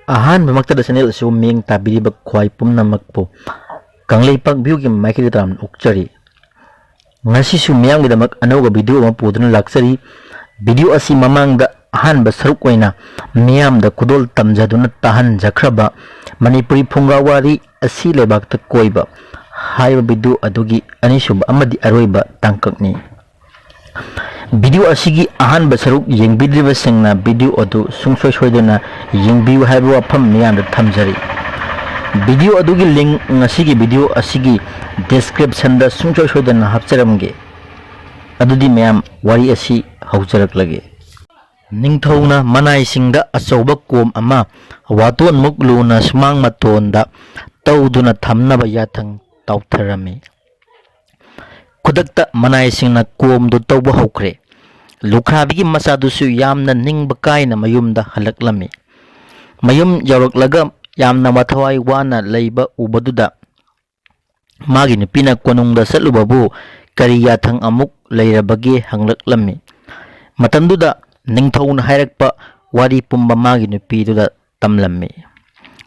ꯑꯍꯥꯟꯕꯃꯛꯇꯗ channel ꯑꯁꯤ ꯃꯤꯠꯌꯦꯡ ꯇꯥꯕꯤꯔꯤꯕ ꯈ꯭ꯋꯥꯏ ꯄꯨꯝꯅꯃꯛꯄꯨ ꯀꯪꯂꯩꯄꯥꯛ ꯚ꯭ꯌꯨꯒꯤ ꯃꯥꯏꯀꯩꯗ ꯇꯔꯥꯝꯅ ꯑꯣꯛꯆꯔꯤ꯫ ꯉꯁꯤꯁꯨ ꯃꯤꯌꯥꯝꯒꯤꯗꯃꯛ ꯑꯅꯧꯕ ꯚꯤꯗꯤꯑꯣ ꯑꯃ ꯄꯨꯗꯨꯅ ꯂꯥꯛꯆꯔꯤ꯫ ꯚꯤꯗꯤꯑꯣ ꯑꯁꯤ ꯃꯃꯥꯡꯗ ꯑꯍꯥꯟꯕ ꯁꯔꯨꯛ ꯑꯣꯏꯅ ꯃꯤꯌꯥꯝꯗ ꯈꯨꯗꯣꯜ ꯇꯝꯖꯗꯨꯅ ꯇꯥꯍꯟꯖꯈ꯭ꯔꯕ ꯃꯅꯤꯄꯨꯔꯤ ꯐꯨꯡꯒꯥ ꯋꯥꯔꯤ ꯑꯁꯤ ꯂꯩꯕꯥꯛꯇ ꯀꯣꯏꯕ ꯍꯥꯏꯕ ꯚꯤꯗꯤꯑꯣ ꯑꯗꯨꯒꯤ ꯑꯅꯤꯁꯨꯕ ꯑꯃꯗꯤ ꯑꯔꯣꯏꯕ ꯇꯥꯡꯀꯛꯅꯤ꯫ ꯚꯤꯗꯤꯑꯣ ꯑꯁꯤꯒꯤ ꯑꯍꯥꯟꯕ ꯁꯔꯨꯛ ꯌꯦꯡꯕꯤꯗ꯭ꯔꯤꯕꯁꯤꯡꯅ ꯚꯤꯗꯤꯑꯣ ꯑꯗꯨ ꯁꯨꯡꯁꯣꯏ ꯁꯣꯏꯗꯅ ꯌꯦꯡꯕꯤꯌꯨ ꯍꯥꯏꯕ ꯋꯥꯐꯝ ꯃꯤꯌꯥꯝꯗ ꯊꯝꯖꯔꯤ꯫ ꯚꯤꯗꯤꯑꯣ ꯑꯗꯨꯒꯤ ꯂꯤꯡꯛ ꯉꯁꯤꯒꯤ ꯚꯤꯗꯤꯑꯣ ꯑꯁꯤꯒꯤ ꯗꯤꯁꯀ꯭ꯔꯤꯞꯁꯟꯗ ꯁꯨꯡꯁꯣꯏ ꯁꯣꯏꯗꯅ ꯍꯥꯞꯆꯔꯝꯒꯦ꯫ ꯑꯗꯨꯗꯤ ꯃꯌꯥꯝ ꯋꯥꯔꯤ ꯑꯁꯤ ꯍꯧꯖꯔꯛꯂꯒꯦ꯫ ꯅꯤꯡꯊꯧꯅ ꯃꯅꯥꯏꯁꯤꯡꯗ ꯑꯆꯧꯕ ꯀꯣꯝ ꯑꯃ ꯋꯥꯇꯣꯟꯃꯨꯛ ꯂꯨꯅ ꯁꯨꯃꯥꯡ ꯃꯇꯣꯟꯗ ꯇꯧꯗꯨꯅ ꯊꯝꯅꯕ ꯌꯥꯊꯪ ꯇꯥꯎꯊꯔꯝꯃꯤ꯫ ꯈꯨꯗꯛꯇ ꯃꯅꯥꯏꯁꯤꯡꯅ ꯀꯣꯝꯗꯨ ꯇꯧꯕ ꯍꯧꯈ꯭ꯔꯦ꯫ ꯂꯨꯈ꯭ꯔꯥꯕꯤꯒꯤ ꯃꯆꯥꯗꯨꯁꯨ ꯌꯥꯝꯅ ꯅꯤꯡꯕ ꯀꯥꯏꯅ ꯃꯌꯨꯝꯗ ꯍꯜꯂꯛꯂꯝꯃꯤ꯫ ꯃꯌꯨꯝ ꯌꯧꯔꯛꯂꯒ ꯌꯥꯝꯅ ꯃꯊꯋꯥꯏ ꯋꯥꯅ ꯂꯩꯕ ꯎꯕꯗꯨꯗ ꯃꯥꯒꯤ ꯅꯨꯄꯤꯅ ꯀꯣꯅꯨꯡꯗ ꯆꯠꯂꯨꯕꯕꯨ ꯀꯔꯤ ꯌꯥꯊꯪ ꯑꯃꯨꯛ ꯂꯩꯔꯕꯒꯦ ꯍꯪꯂꯛꯂꯝꯃꯤ꯫ ꯃꯇꯝꯗꯨꯗ ꯅꯤꯡꯊꯧꯅ ꯍꯥꯏꯔꯛꯄ ꯋꯥꯔꯤ ꯄꯨꯝꯕ ꯃꯥꯒꯤ ꯅꯨꯄꯤꯗꯨꯗ ꯇꯝꯂꯝꯃꯤ꯫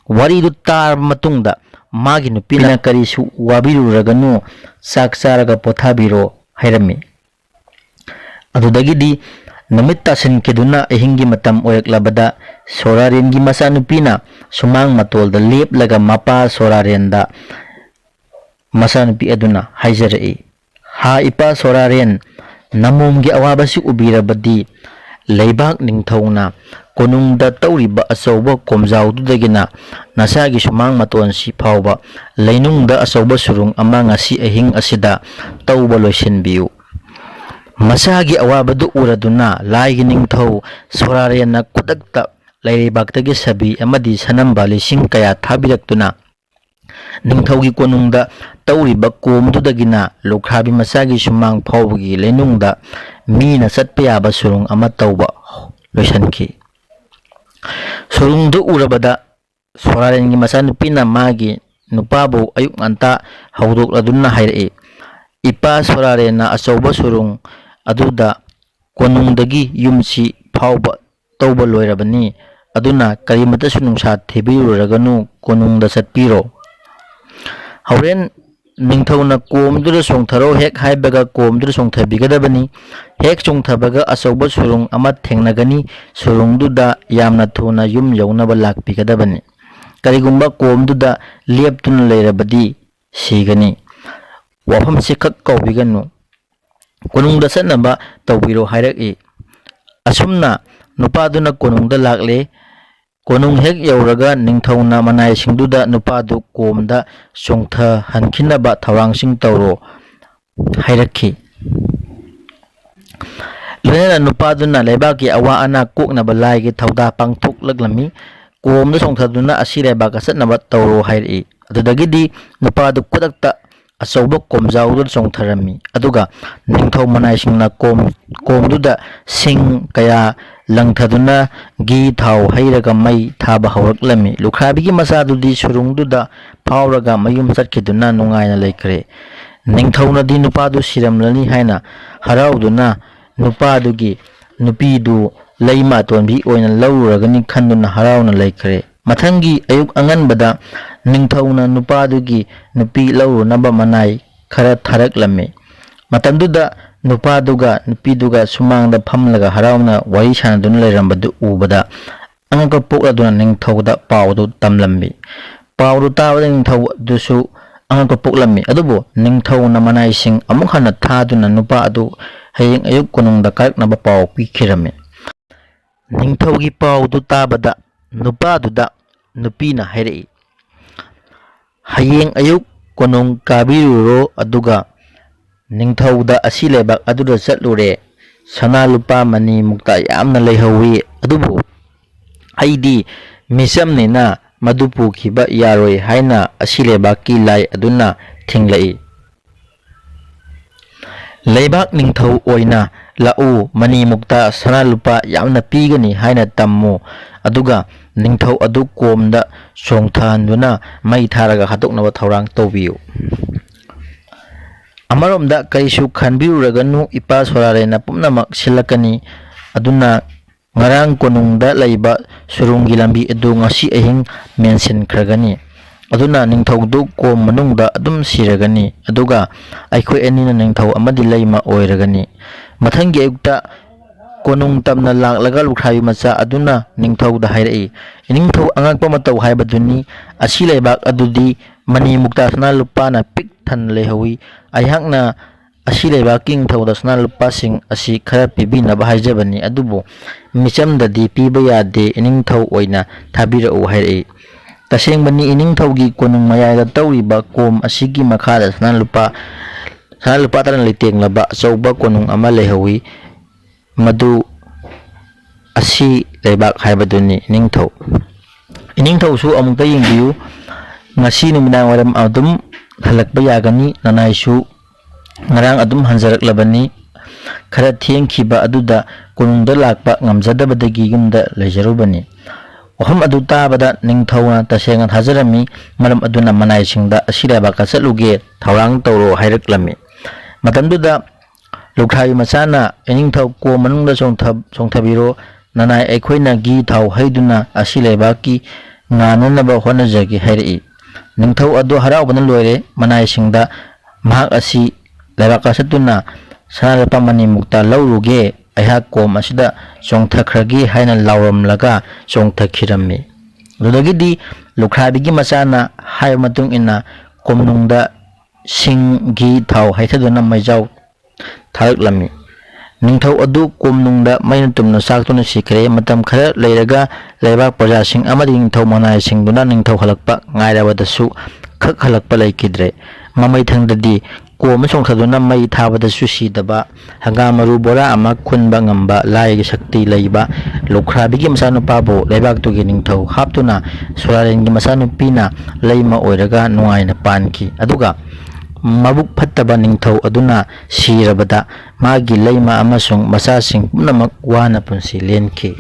ꯋꯥꯔꯤꯗꯨ ꯇꯥꯔꯕ ꯃꯇꯨꯡꯗ ꯃꯥꯒꯤ ꯅꯨꯄꯤꯅ ꯀꯔꯤꯁꯨ ꯋꯥꯕꯤꯔꯨꯔꯒꯅꯨ, ꯆꯥꯛ ꯆꯥꯔꯒ ꯄꯣꯊꯥꯕꯤꯔꯣ ꯍꯥꯏꯔꯝꯃꯤ꯫ ꯑꯗꯨꯗꯒꯤꯗꯤ ꯅꯨꯃꯤꯠ ꯇꯥꯁꯤꯟꯈꯤꯗꯨꯅ ꯑꯍꯤꯡꯒꯤ ꯃꯇꯝ ꯑꯣꯏꯔꯛꯂꯕꯗ ꯁꯣꯔꯥꯔꯦꯟꯒꯤ ꯃꯆꯥꯅꯨꯄꯤꯅ ꯁꯨꯃꯥꯡ ꯃꯇꯣꯜꯗ ꯂꯦꯞꯂꯒ ꯃꯄꯥ ꯁꯣꯔꯥꯔꯦꯟꯗ ꯃꯆꯥꯅꯨꯄꯤ ꯑꯗꯨꯅ ꯍꯥꯏꯖꯔꯛꯏ, "ꯍꯥ ꯏꯄꯥ ꯁꯣꯔꯥꯔꯦꯟ, ꯅꯃꯣꯝꯒꯤ ꯑꯋꯥꯕꯁꯤ ꯎꯕꯤꯔꯕꯗꯤ ꯂꯩꯕꯥꯛ ꯅꯤꯡꯊꯧꯅ ꯀꯣꯅꯨꯡꯗ ꯇꯧꯔꯤꯕ ꯑꯆꯧꯕ ꯀꯣꯝꯖꯥꯎꯗꯨꯗꯒꯤꯅ ꯅꯆꯥꯒꯤ ꯁꯨꯃꯥꯡ ꯃꯇꯣꯟꯁꯤ ꯐꯥꯎꯕ ꯂꯩꯅꯨꯡꯗ ꯑꯆꯧꯕ ꯁꯨꯔꯨꯡ ꯑꯃ ꯉꯁꯤ ꯑꯍꯤꯡ ꯑꯁꯤꯗ ꯇꯧꯕ ꯂꯣꯏꯁꯤꯟꯕꯤꯌꯨ"꯫ ꯃꯆꯥꯒꯤ ꯑꯋꯥꯕꯗꯨ ꯎꯔꯗꯨꯅ ꯂꯥꯏꯒꯤ ꯅꯤꯡꯊꯧ ꯁꯣꯔꯥꯔꯦꯟꯅ ꯈꯨꯗꯛꯇ ꯂꯩꯕꯥꯛꯇꯒꯤ ꯁꯥꯕꯤ ꯑꯃꯗꯤ ꯁꯅꯝꯕ ꯂꯤꯁꯤꯡ ꯀꯌꯥ ꯊꯥꯕꯤꯔꯛꯇꯨꯅ ꯅꯤꯡꯊꯧꯒꯤ ꯀꯣꯅꯨꯡꯗ ꯇꯧꯔꯤꯕ ꯀꯣꯝꯗꯨꯗꯒꯤꯅ ꯂꯨꯈ꯭ꯔꯥꯕꯤ ꯃꯆꯥꯒꯤ ꯁꯨꯃꯥꯡ ꯐꯥꯎꯕꯒꯤ ꯂꯩꯅꯨꯡꯗ ꯃꯤꯅ ꯆꯠꯄ ꯌꯥꯕ ꯁꯨꯔꯨꯡ ꯑꯃ ꯇꯧꯕ ꯂꯣꯏꯁꯤꯟꯈꯤ꯫ ꯁꯨꯔꯨꯡꯗꯨ ꯎꯔꯕꯗ ꯁꯣꯔꯥꯔꯦꯟꯒꯤ ꯃꯆꯥꯅꯨꯄꯤꯅ ꯃꯥꯒꯤ ꯅꯨꯄꯥꯕꯨ ꯑꯌꯨꯛ ꯉꯟꯇꯥ ꯍꯧꯗꯣꯛꯂꯗꯨꯅ ꯍꯥꯏꯔꯛꯏ, "ꯏꯄꯥ ꯁꯣꯔꯥꯔꯦꯟꯅ ꯑꯆꯧꯕ ꯁꯨꯔꯨꯡ ꯑꯗꯨꯗ ꯀꯣꯅꯨꯡꯗꯒꯤ ꯌꯨꯝꯁꯤ ꯐꯥꯎꯕ ꯇꯧꯕ ꯂꯣꯏꯔꯕꯅꯤ, ꯑꯗꯨꯅ ꯀꯔꯤꯃꯇꯁꯨ ꯅꯨꯡꯁꯥ ꯊꯤꯕꯤꯔꯨꯔꯒꯅꯨ, ꯀꯣꯅꯨꯡꯗ ꯆꯠꯄꯤꯔꯣ꯫ ꯍꯣꯔꯦꯟ ꯅꯤꯡꯊꯧꯅ ꯀꯣꯝꯗꯨꯗ ꯆꯣꯡꯊꯔꯣ ꯍꯦꯛ ꯍꯥꯏꯕꯒ ꯀꯣꯝꯗꯨꯗ ꯆꯣꯡꯊꯕꯤꯒꯗꯕꯅꯤ꯫ ꯍꯦꯛ ꯆꯣꯡꯊꯕꯒ ꯑꯆꯧꯕ ꯁꯨꯔꯨꯡ ꯑꯃ ꯊꯦꯡꯅꯒꯅꯤ, ꯁꯨꯔꯨꯡꯗꯨꯗ ꯌꯥꯝꯅ ꯊꯨꯅ ꯌꯨꯝ ꯌꯧꯅꯕ ꯂꯥꯛꯄꯤꯒꯗꯕꯅꯤ꯫ ꯀꯔꯤꯒꯨꯝꯕ ꯀꯣꯝꯗꯨꯗ ꯂꯦꯞꯇꯨꯅ ꯂꯩꯔꯕꯗꯤ ꯁꯤꯒꯅꯤ꯫ ꯋꯥꯐꯝꯁꯤ ꯈꯛ ꯀꯥꯎꯕꯤꯒꯅꯨ, ꯀꯣꯅꯨꯡꯗ ꯆꯠꯅꯕ ꯇꯧꯕꯤꯔꯣ" ꯍꯥꯏꯔꯛꯏ꯫ ꯑꯁꯨꯝꯅ ꯅꯨꯄꯥꯗꯨꯅ ꯀꯣꯅꯨꯡꯗ ꯂꯥꯛꯂꯦ꯫ ꯀꯣꯅꯨꯡ ꯍꯦꯛ ꯌꯧꯔꯒ ꯅꯤꯡꯊꯧꯅ ꯃꯅꯥꯏꯁꯤꯡꯗꯨꯗ ꯅꯨꯄꯥꯗꯨ ꯀꯣꯝꯗ ꯆꯣꯡꯊꯍꯟꯈꯤꯅꯕ ꯊꯧꯔꯥꯡꯁꯤꯡ ꯇꯧꯔꯣ ꯍꯥꯏꯔꯛꯈꯤ꯫ ꯂꯣꯏꯅꯅ ꯅꯨꯄꯥꯗꯨꯅ ꯂꯩꯕꯥꯛꯀꯤ ꯑꯋꯥ ꯑꯅꯥ ꯀꯣꯛꯅꯕ ꯂꯥꯏꯒꯤ ꯊꯧꯗꯥ ꯄꯥꯡꯊꯣꯛꯂꯛꯂꯝꯃꯤ꯫ ꯀꯣꯝꯗ ꯆꯣꯡꯊꯗꯨꯅ ꯑꯁꯤ ꯂꯩꯕꯥꯛꯇ ꯆꯠꯅꯕ ꯇꯧꯔꯣ ꯍꯥꯏꯔꯛꯏ꯫ ꯑꯗꯨꯗꯒꯤꯗꯤ ꯅꯨꯄꯥꯗꯨ ꯈꯨꯗꯛꯇ ꯑꯆꯧꯕ ꯀꯣꯝꯖꯥꯎꯗꯨꯗ ꯆꯣꯡꯊꯔꯝꯃꯤ꯫ ꯑꯗꯨꯒ ꯅꯤꯡꯊꯧ ꯃꯅꯥꯏꯁꯤꯡꯅ ꯀꯣꯝꯗꯨꯗ ꯁꯤꯡ ꯀꯌꯥ ꯂꯪꯊꯗꯨꯅ ꯘꯤ ꯊꯥꯎ ꯍꯩꯔꯒ ꯃꯩ ꯊꯥꯕ ꯍꯧꯔꯛꯂꯝꯃꯤ꯫ ꯂꯨꯈ꯭ꯔꯥꯕꯤꯒꯤ ꯃꯆꯥꯗꯨꯗꯤ ꯁꯨꯔꯨꯡꯗꯨꯗ ꯐꯥꯎꯔꯒ ꯃꯌꯨꯝ ꯆꯠꯈꯤꯗꯨꯅ ꯅꯨꯡꯉꯥꯏꯅ ꯂꯩꯈ꯭ꯔꯦ꯫ ꯅꯤꯡꯊꯧꯅꯗꯤ ꯅꯨꯄꯥꯗꯨ ꯁꯤꯔꯝꯂꯅꯤ ꯍꯥꯏꯅ ꯍꯔꯥꯎꯗꯨꯅ ꯅꯨꯄꯥꯗꯨꯒꯤ ꯅꯨꯄꯤꯗꯨ ꯂꯩꯃ ꯑꯇꯣꯟꯕꯤ ꯑꯣꯏꯅ ꯂꯧꯔꯨꯔꯒꯅꯤ ꯈꯟꯗꯨꯅ ꯍꯔꯥꯎꯅ ꯂꯩꯈ꯭ꯔꯦ꯫ ꯃꯊꯪꯒꯤ ꯑꯌꯨꯛ ꯑꯉꯟꯕꯗ ꯅꯤꯡꯊꯧꯅ ꯅꯨꯄꯥꯗꯨꯒꯤ ꯅꯨꯄꯤ ꯂꯧꯔꯨꯅꯕ ꯃꯅꯥꯏ ꯈꯔ ꯊꯥꯔꯛꯂꯝꯃꯤ꯫ ꯃꯇꯝꯗꯨꯗ ꯅꯨꯄꯥꯗꯨꯒ ꯅꯨꯄꯤꯗꯨꯒ ꯁꯨꯃꯥꯡꯗ ꯐꯝꯂꯒ ꯍꯔꯥꯎꯅ ꯋꯥꯔꯤ ꯁꯥꯅꯗꯨꯅ ꯂꯩꯔꯝꯕꯗꯨ ꯎꯕꯗ ꯑꯉꯛꯄ ꯄꯣꯛꯂꯗꯨꯅ ꯅꯤꯡꯊꯧꯗ ꯄꯥꯎꯗꯨ ꯇꯝꯂꯝꯃꯤ꯫ ꯄꯥꯎꯗꯨ ꯇꯥꯕꯗ ꯅꯤꯡꯊꯧ ꯑꯗꯨꯁꯨ ꯑꯉꯛꯄ ꯄꯣꯛꯂꯝꯃꯤ꯫ ꯑꯗꯨꯕꯨ ꯅꯤꯡꯊꯧꯅ ꯃꯅꯥꯏꯁꯤꯡ ꯑꯃꯨꯛ ꯍꯟꯅ ꯊꯥꯗꯨꯅ ꯅꯨꯄꯥ ꯑꯗꯨ ꯍꯌꯦꯡ ꯑꯌꯨꯛ ꯀꯣꯅꯨꯡꯗ ꯀꯥꯔꯛꯅꯕ ꯄꯥꯎ ꯄꯤꯈꯤꯔꯝꯃꯤ꯫ ꯅꯤꯡꯊꯧꯒꯤ ꯄꯥꯎꯗꯨ ꯇꯥꯕꯗ ꯅꯨꯄꯥꯗꯨꯗ ꯅꯨꯄꯤꯅ ꯍꯥꯏꯔꯛꯏ, "ꯍꯌꯦꯡ ꯑꯌꯨꯛ ꯀꯣꯅꯨꯡ ꯀꯥꯕꯤꯔꯨꯔꯣ, ꯑꯗꯨꯒ ꯅꯤꯡꯊꯧꯗ ꯑꯁꯤ ꯂꯩꯕꯥꯛ ꯑꯗꯨꯗ ꯆꯠꯂꯨꯔꯦ, ꯁꯅꯥ ꯂꯨꯄꯥ ꯃꯅꯤ ꯃꯨꯛꯇ ꯌꯥꯝꯅ ꯂꯩꯍꯧꯏ, ꯑꯗꯨꯕꯨ ꯑꯩꯗꯤ ꯃꯤꯆꯝꯅꯤꯅ ꯃꯗꯨ ꯄꯨꯈꯤꯕ ꯌꯥꯔꯣꯏ ꯍꯥꯏꯅ ꯑꯁꯤ ꯂꯩꯕꯥꯛꯀꯤ ꯂꯥꯏ ꯑꯗꯨꯅ ꯊꯤꯡꯂꯛꯏ꯫ ꯂꯩꯕꯥꯛ ꯅꯤꯡꯊꯧ ꯑꯣꯏꯅ ꯂꯥꯛꯎ, ꯃꯅꯤ ꯃꯨꯛꯇ ꯁꯅꯥ ꯂꯨꯄꯥ ꯌꯥꯝꯅ ꯄꯤꯒꯅꯤ ꯍꯥꯏꯅ ꯇꯝꯃꯨ, ꯑꯗꯨꯒ ꯅꯤꯡꯊꯧ ꯑꯗꯨ ꯀꯣꯝꯗ ꯆꯣꯡꯊꯍꯟꯗꯨꯅ ꯃꯩ ꯊꯥꯔꯒ ꯍꯥꯠꯇꯣꯛꯅꯕ ꯊꯧꯔꯥꯡ ꯇꯧꯕꯤꯌꯨ꯫ ꯑꯃꯔꯣꯝꯗ ꯀꯔꯤꯁꯨ ꯈꯟꯕꯤꯔꯨꯔꯒꯅꯨ, ꯏꯄꯥ ꯁꯣꯔꯥꯔꯦꯟꯅ ꯄꯨꯝꯅꯃꯛ ꯁꯤꯜꯂꯛꯀꯅꯤ꯫ ꯑꯗꯨꯅ ꯉꯔꯥꯡ ꯀꯣꯅꯨꯡꯗ ꯂꯩꯕ surunggi lambi adu ngasi ahing mensinkhragani aduna ningthaudu kom manungda adum siragani aduga aikhoi anina ningthau amadi leima oiragani mathangi ayukta konung tamna laklaga lukhabi macha aduna ningthauda hairai ningthau angakpa matau haibaduni asi leibak adudi mani mukta sana lupa na pik than lehawi aihakna asi leibak king thauda sana lupa sing asi khara pibina bahajabani adubo michamdadi piba yade ningthau oina thabira u hairai tashengbani ningthaugi konung mayada tawriba kom asigi makhada sana lupa taran liteng laba chauba konung ama lehawi madu asi leibak haibaduni ningthau su amukta yengbiu ngasi numidang waram adum halakba yagani nanaisu ngarang adum hanjaraklabani khara thengkhiba aduda konungda lakpa ngamjadabadagi yumda lejarubani waham adu tabada ningthauna tasenga hajarami maram aduna manaisingda asi leibak ka chatluge thawrang tawro hairaklami matamduda lukhabi machana ningthau ko manungda songthabiro nanai aikhoina gi thau haiduna asi leibaki ngananaba honajagi hairai ningthau adu haraubana loire manaisingda mahak asi leibak ka chatuna sanalapa mani mukta lauruge aihak kom asida songthakhragi haina lauramlaga songthakhirammi dudagidi lukhabigi machana hai matung ina komnungda singgi thau haithaduna maijau tharak ningthau adu komnungda maina tumna saktuna sikre matam khara leiraga leibak praja sing amadi ningthau manai singduna ningthau halakpa ngairabadasu khak halakpa laikidre mamai thangdadi kom songthaduna mai thabadasu sidaba hangamaru bora ama khunba ngamba laigi shakti leiba lukhrabi masanu pabo leibak tugi ningthau haptuna surarengi masanu pina leima oiraga nuaina panki aduga mabuk phattaba ningthau aduna sirabada magi leima amasung masasing punamak wana punsi lenki